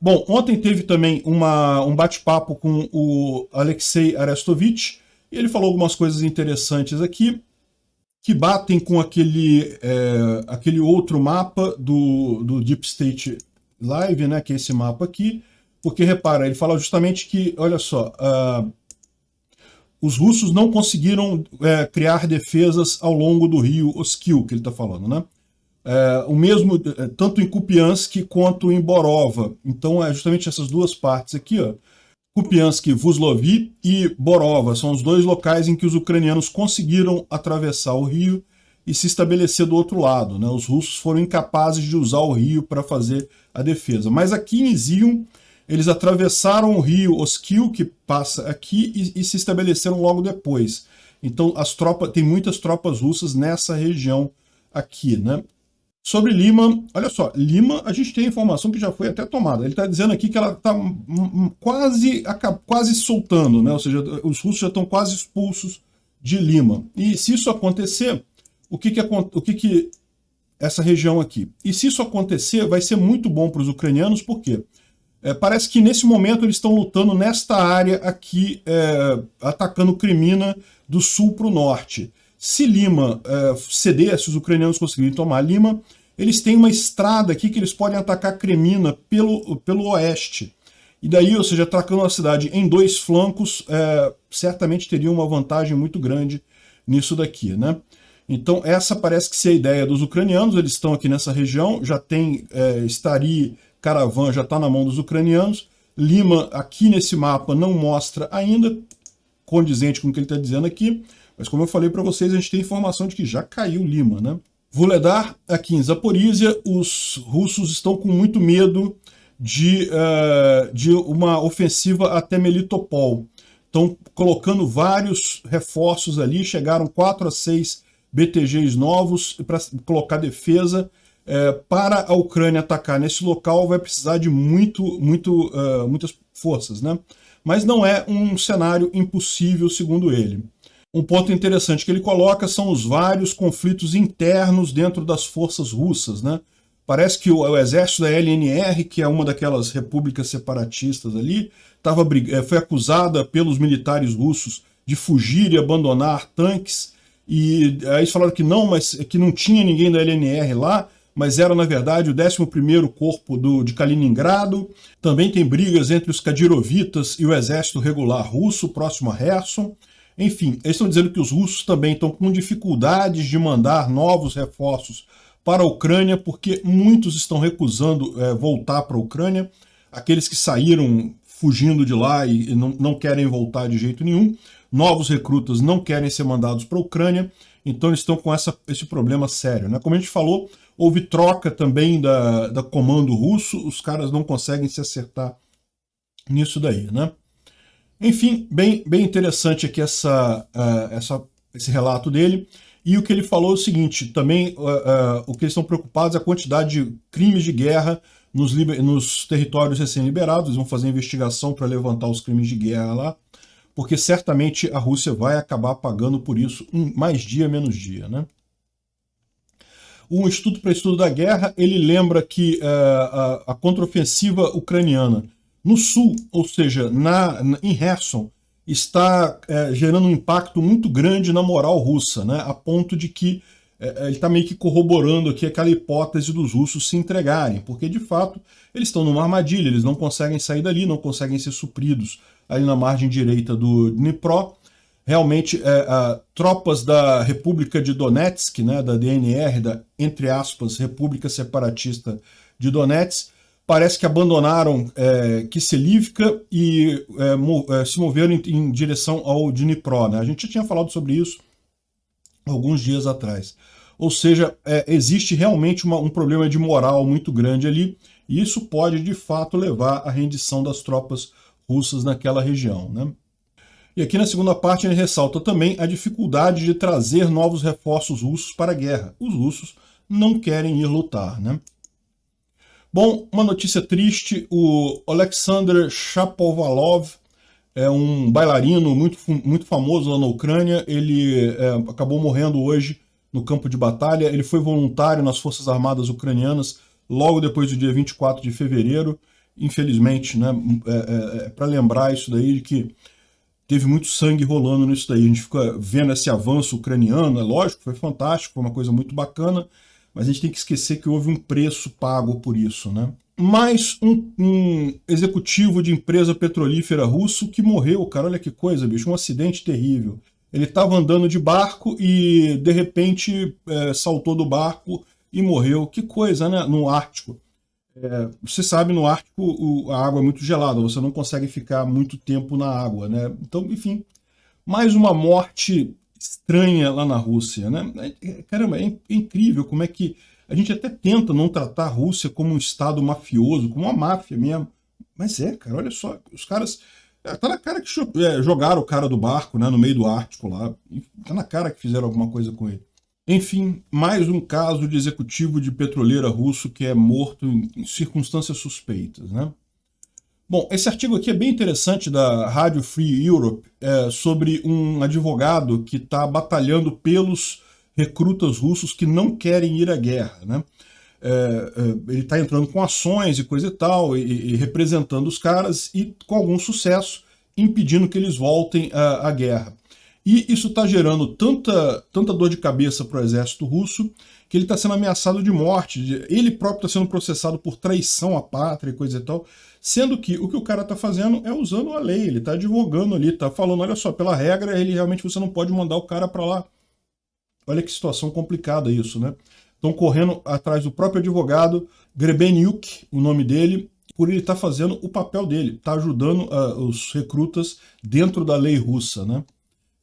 Bom, ontem teve também um bate-papo com o Alexei Arestovich, e ele falou algumas coisas interessantes aqui, que batem com aquele outro mapa do Deep State Live, né, que é esse mapa aqui, porque, repara, ele fala justamente que, olha só, os russos não conseguiram criar defesas ao longo do rio Oskil, que ele está falando, né? O mesmo, tanto em Kupiansk quanto em Borova. Então, é justamente essas duas partes aqui, ó. Kupiansk, Vuzlovi e Borova são os dois locais em que os ucranianos conseguiram atravessar o rio e se estabelecer do outro lado, né? Os russos foram incapazes de usar o rio para fazer a defesa. Mas aqui em Izium, eles atravessaram o rio Oskil, que passa aqui, e se estabeleceram logo depois. Então, tem muitas tropas russas nessa região aqui, né? Sobre Lima, olha só, Lima a gente tem informação que já foi até tomada. Ele está dizendo aqui que ela está quase soltando, né? Ou seja, os russos já estão quase expulsos de Lima. E se isso acontecer, o que essa região aqui? E se isso acontecer, vai ser muito bom para os ucranianos, por quê? Parece que nesse momento eles estão lutando nesta área aqui, atacando Crimina do sul para o norte. Se Lima ceder, se os ucranianos conseguirem tomar Lima, eles têm uma estrada aqui que eles podem atacar Crimina pelo oeste. E daí, ou seja, atacando a cidade em dois flancos, certamente teria uma vantagem muito grande nisso daqui, né? Então essa parece que ser a ideia dos ucranianos. Eles estão aqui nessa região, já tem Stary, Caravan, já está na mão dos ucranianos. Lima, aqui nesse mapa, não mostra ainda, condizente com o que ele está dizendo aqui. Mas como eu falei para vocês, a gente tem informação de que já caiu Lima, né? Vuhledar, aqui em Zaporizhia, os russos estão com muito medo de uma ofensiva até Melitopol. Estão colocando vários reforços ali, chegaram 4 a 6 BTGs novos para colocar defesa. Para a Ucrânia atacar nesse local vai precisar de muitas forças, né? Mas não é um cenário impossível, segundo ele. Um ponto interessante que ele coloca são os vários conflitos internos dentro das forças russas, né? Parece que o exército da LNR, que é uma daquelas repúblicas separatistas ali, foi acusada pelos militares russos de fugir e abandonar tanques, e aí eles falaram que não, mas que não tinha ninguém da LNR lá, mas era, na verdade, o 11º Corpo de Kaliningrado. Também tem brigas entre os Kadyrovitas e o exército regular russo, próximo a Kherson. Enfim, eles estão dizendo que os russos também estão com dificuldades de mandar novos reforços para a Ucrânia, porque muitos estão recusando voltar para a Ucrânia. Aqueles que saíram fugindo de lá e não querem voltar de jeito nenhum. Novos recrutas não querem ser mandados para a Ucrânia. Então eles estão com esse problema sério, né? Como a gente falou, houve troca também da comando russo, os caras não conseguem se acertar nisso daí, né? Enfim, bem interessante aqui esse relato dele. E o que ele falou é o seguinte, também o que eles estão preocupados é a quantidade de crimes de guerra nos territórios recém-liberados. Eles vão fazer investigação para levantar os crimes de guerra lá, porque certamente a Rússia vai acabar pagando por isso mais dia, menos dia, né? O Instituto para Estudo da Guerra, ele lembra que a contraofensiva ucraniana no sul, ou seja, em Kherson, está gerando um impacto muito grande na moral russa, né? A ponto de que ele está meio que corroborando aqui aquela hipótese dos russos se entregarem, porque de fato eles estão numa armadilha, eles não conseguem sair dali, não conseguem ser supridos ali na margem direita do Dnipro. Realmente, tropas da República de Donetsk, né, da DNR, entre aspas, República Separatista de Donetsk, parece que abandonaram Kiselivka e se moveram em direção ao Dnipro, né? A gente já tinha falado sobre isso alguns dias atrás. Ou seja, existe realmente um problema de moral muito grande ali, e isso pode, de fato, levar à rendição das tropas russas naquela região, né? E aqui na segunda parte ele ressalta também a dificuldade de trazer novos reforços russos para a guerra. Os russos não querem ir lutar, né? Bom, uma notícia triste, o Alexander Shapovalov é um bailarino muito famoso lá na Ucrânia. Ele acabou morrendo hoje no campo de batalha. Ele foi voluntário nas Forças Armadas Ucranianas logo depois do dia 24 de fevereiro infelizmente, né? Para lembrar isso daí de que teve muito sangue rolando nisso daí. A gente fica vendo esse avanço ucraniano, é lógico, foi fantástico, foi uma coisa muito bacana, mas a gente tem que esquecer que houve um preço pago por isso, né? Mais um executivo de empresa petrolífera russo que morreu, cara, olha que coisa, bicho, um acidente terrível. Ele estava andando de barco e, de repente, saltou do barco e morreu. Que coisa, né? No Ártico. Você sabe, no Ártico a água é muito gelada, você não consegue ficar muito tempo na água, né? Então, enfim, mais uma morte estranha lá na Rússia, né? Caramba, é incrível como é que a gente até tenta não tratar a Rússia como um estado mafioso, como uma máfia mesmo. Mas cara, olha só, os caras... Tá na cara que jogaram o cara do barco, né, no meio do Ártico lá. Tá na cara que fizeram alguma coisa com ele. Enfim, mais um caso de executivo de petroleira russo que é morto em circunstâncias suspeitas, né? Bom, esse artigo aqui é bem interessante da Radio Free Europe, sobre um advogado que está batalhando pelos recrutas russos que não querem ir à guerra, né? Ele está entrando com ações e coisa e tal, e representando os caras, e com algum sucesso, impedindo que eles voltem à guerra. E isso está gerando tanta dor de cabeça para o exército russo, que ele está sendo ameaçado de morte, ele próprio está sendo processado por traição à pátria e coisa e tal, sendo que o que o cara está fazendo é usando a lei, ele está advogando ali, está falando, olha só, pela regra, realmente você não pode mandar o cara para lá. Olha que situação complicada isso, né? Estão correndo atrás do próprio advogado, Grebenyuk, o nome dele, por ele estar fazendo o papel dele, está ajudando os recrutas dentro da lei russa, né?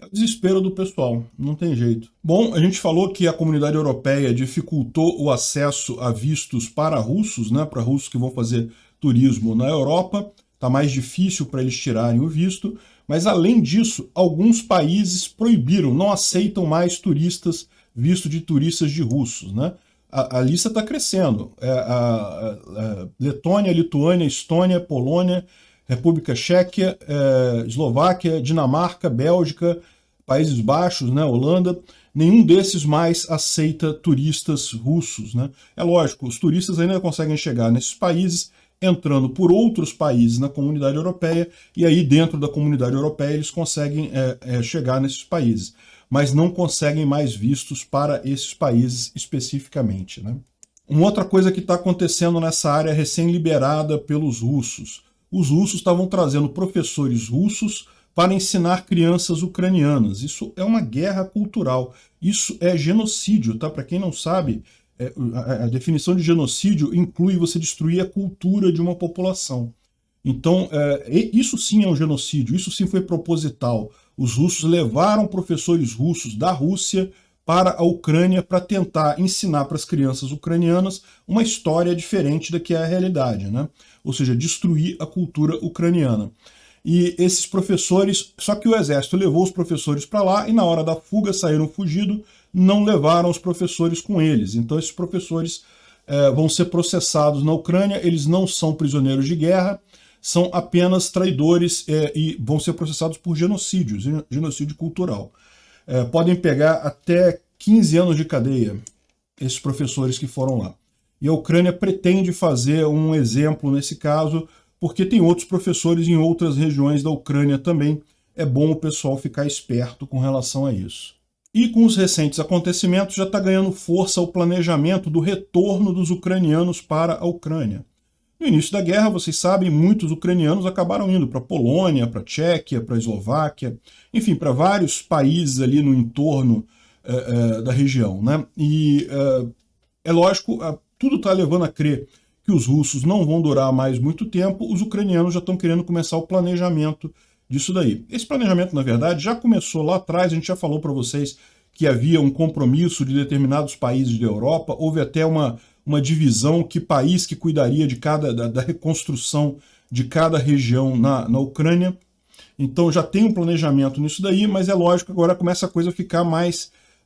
É o desespero do pessoal, não tem jeito. Bom, a gente falou que a comunidade europeia dificultou o acesso a vistos para russos, né? Para russos que vão fazer turismo na Europa, está mais difícil para eles tirarem o visto, mas além disso, alguns países proibiram, não aceitam mais turistas, visto de turistas de russos, né? A lista está crescendo. A Letônia, Lituânia, Estônia, Polônia, República Tcheca, Eslováquia, Dinamarca, Bélgica, Países Baixos, né, Holanda, nenhum desses mais aceita turistas russos, né? É lógico, os turistas ainda conseguem chegar nesses países entrando por outros países na comunidade europeia, e aí dentro da comunidade europeia eles conseguem chegar nesses países, mas não conseguem mais vistos para esses países especificamente, né? Uma outra coisa que está acontecendo nessa área recém-liberada pelos russos. Os russos estavam trazendo professores russos para ensinar crianças ucranianas. Isso é uma guerra cultural. Isso é genocídio, tá? Para quem não sabe, a definição de genocídio inclui você destruir a cultura de uma população. Então, isso sim é um genocídio, isso sim foi proposital. Os russos levaram professores russos da Rússia para a Ucrânia para tentar ensinar para as crianças ucranianas uma história diferente da que é a realidade, né? Ou seja, destruir a cultura ucraniana. E esses professores, só que o exército levou os professores para lá e na hora da fuga saíram fugidos, não levaram os professores com eles. Então esses professores vão ser processados na Ucrânia, eles não são prisioneiros de guerra, são apenas traidores e vão ser processados por genocídio cultural. Podem pegar até 15 anos de cadeia, esses professores que foram lá. E a Ucrânia pretende fazer um exemplo nesse caso, porque tem outros professores em outras regiões da Ucrânia também. É bom o pessoal ficar esperto com relação a isso. E com os recentes acontecimentos já está ganhando força o planejamento do retorno dos ucranianos para a Ucrânia. No início da guerra, vocês sabem, muitos ucranianos acabaram indo para a Polônia, para a Tchequia, para a Eslováquia, enfim, para vários países ali no entorno da região, né? E é lógico, tudo está levando a crer que os russos não vão durar mais muito tempo, os ucranianos já estão querendo começar o planejamento disso daí. Esse planejamento, na verdade, já começou lá atrás, a gente já falou para vocês que havia um compromisso de determinados países da Europa, houve até uma divisão, que país que cuidaria da reconstrução de cada região na Ucrânia. Então já tem um planejamento nisso daí, mas é lógico que agora começa a coisa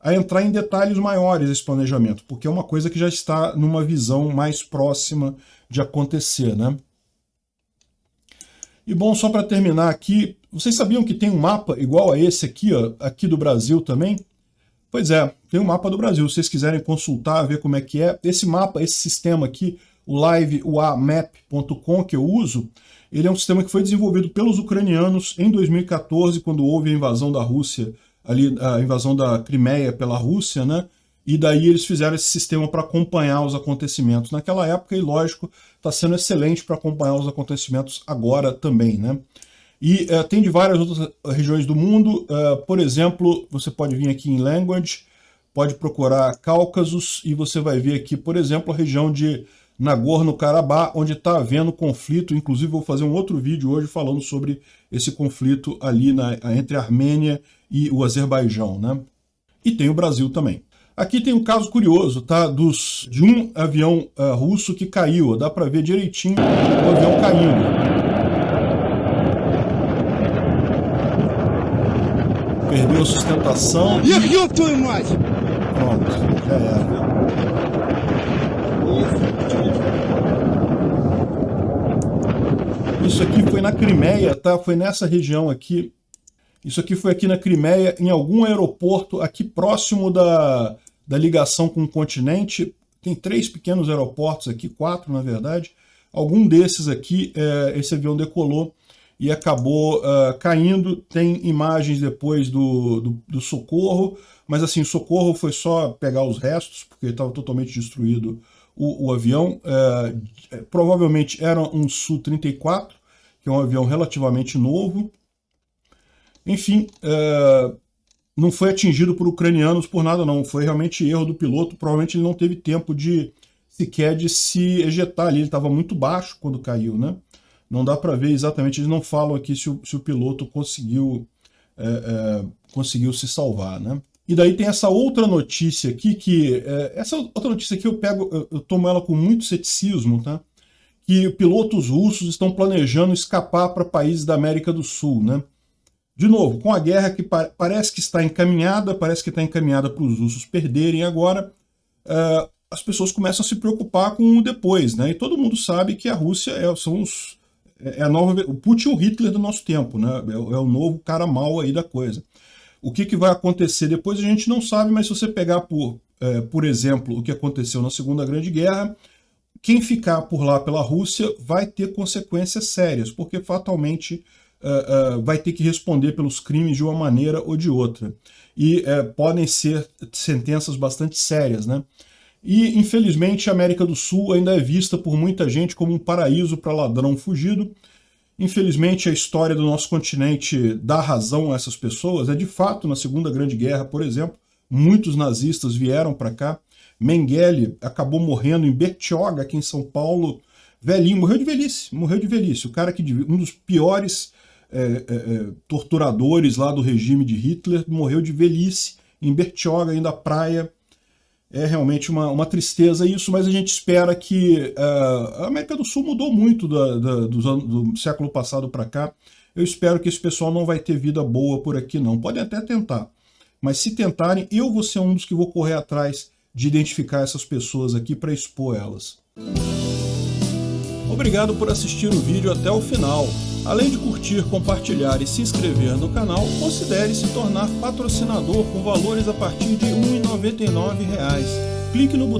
a entrar em detalhes maiores esse planejamento, porque é uma coisa que já está numa visão mais próxima de acontecer, né? E bom, só para terminar aqui, vocês sabiam que tem um mapa igual a esse aqui, ó, aqui do Brasil também? Pois é, tem um mapa do Brasil, se vocês quiserem consultar, ver como é que é. Esse mapa, esse sistema aqui, o liveuamap.com que eu uso, ele é um sistema que foi desenvolvido pelos ucranianos em 2014, quando houve a invasão da Rússia, ali, a invasão da Crimeia pela Rússia, né? E daí eles fizeram esse sistema para acompanhar os acontecimentos naquela época e, lógico, está sendo excelente para acompanhar os acontecimentos agora também, né? E tem de várias outras regiões do mundo, por exemplo, você pode vir aqui em Language, pode procurar Cáucasos e você vai ver aqui, por exemplo, a região de Nagorno-Karabakh, onde está havendo conflito. Inclusive vou fazer um outro vídeo hoje falando sobre esse conflito ali entre a Armênia e o Azerbaijão, né? E tem o Brasil também. Aqui tem um caso curioso, tá? De um avião russo que caiu, dá para ver direitinho o avião caindo. Perdeu a sustentação. Pronto, já era. Isso aqui foi na Crimeia, tá? Foi nessa região aqui. Isso aqui foi aqui na Crimeia, em algum aeroporto aqui próximo da ligação com o continente. Tem 3 pequenos aeroportos aqui, 4 na verdade. Algum desses aqui, esse avião decolou e acabou caindo. Tem imagens depois do socorro, mas assim, o socorro foi só pegar os restos, porque estava totalmente destruído o avião. Provavelmente era um Su-34, que é um avião relativamente novo. Enfim, não foi atingido por ucranianos por nada não, foi realmente erro do piloto. Provavelmente ele não teve tempo sequer de se ejetar ali, ele estava muito baixo quando caiu, né? Não dá para ver exatamente, eles não falam aqui se o piloto conseguiu se salvar, né? E daí tem essa outra notícia aqui, essa outra notícia aqui eu tomo ela com muito ceticismo, tá? Que pilotos russos estão planejando escapar para países da América do Sul, né? De novo, com a guerra que parece que está encaminhada, para os russos perderem agora, as pessoas começam a se preocupar com o depois, né? E todo mundo sabe que a Rússia o Putin, o Hitler do nosso tempo, né? É o novo cara mau aí da coisa. O que vai acontecer depois a gente não sabe, mas se você pegar, por exemplo, o que aconteceu na Segunda Grande Guerra, quem ficar por lá pela Rússia vai ter consequências sérias, porque fatalmente vai ter que responder pelos crimes de uma maneira ou de outra. E podem ser sentenças bastante sérias, né? E, infelizmente, a América do Sul ainda é vista por muita gente como um paraíso para ladrão fugido. Infelizmente, a história do nosso continente dá razão a essas pessoas. De fato, na Segunda Grande Guerra, por exemplo, muitos nazistas vieram para cá. Mengele acabou morrendo em Bertioga, aqui em São Paulo, velhinho, morreu de velhice. O cara um dos piores torturadores lá do regime de Hitler, morreu de velhice em Bertioga, ainda praia. É realmente uma tristeza isso, mas a gente espera que a América do Sul mudou muito do século passado para cá. Eu espero que esse pessoal não vai ter vida boa por aqui não. Podem até tentar, mas se tentarem, eu vou ser um dos que vou correr atrás de identificar essas pessoas aqui para expor elas. Obrigado por assistir o vídeo até o final. Além de curtir, compartilhar e se inscrever no canal, considere se tornar patrocinador com valores a partir de R$ 1,99. Clique no botão